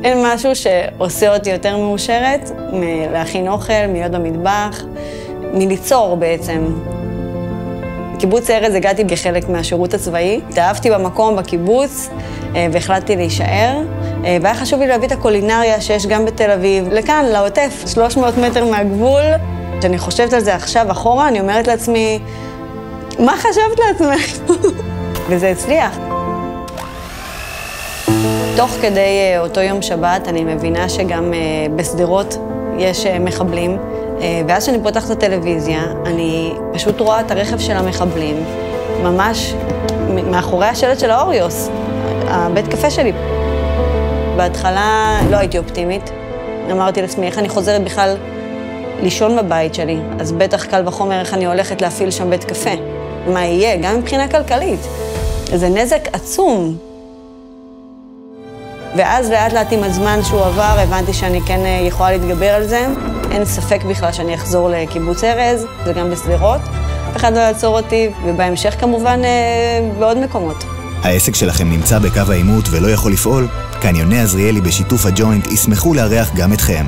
אין משהו שעושה אותי יותר מאושרת מלהכין אוכל, מלהיות במטבח, מליצור בעצם. קיבוץ ארז הגעתי כחלק מהשירות הצבאי. התאהבתי במקום, בקיבוץ, והחלטתי להישאר. והיה חשוב לי להביא את הקולינריה שיש גם בתל אביב, לכאן, לעוטף, 300 מטר מהגבול. כשאני חושבת על זה עכשיו אחורה, אני אומרת לעצמי, מה חשבת לעצמך? וזה הצליח. תוך כדי אותו יום שבת אני מבינה שגם בסדרות יש מחבלים, ואז כשאני פותחת את הטלוויזיה, אני פשוט רואה את הרכב של המחבלים, ממש מאחורי השלט של האוריוס, הבית קפה שלי. בהתחלה לא הייתי אופטימית, אמרתי לעצמי איך אני חוזרת בכלל לישון בבית שלי, אז בטח קל וחומר איך אני הולכת להפעיל שם בית קפה. מה יהיה? גם מבחינה כלכלית. זה נזק עצום. ואז לאט לאט עם הזמן שהוא עבר, הבנתי שאני כן יכולה להתגבר על זה. אין ספק בכלל שאני אחזור לקיבוץ ארז, זה גם בסדרות. אף אחד לא יעצור אותי, ובהמשך כמובן בעוד מקומות. העסק שלכם נמצא בקו העימות ולא יכול לפעול? קניוני עזריאלי בשיתוף הג'וינט ישמחו לארח גם אתכם.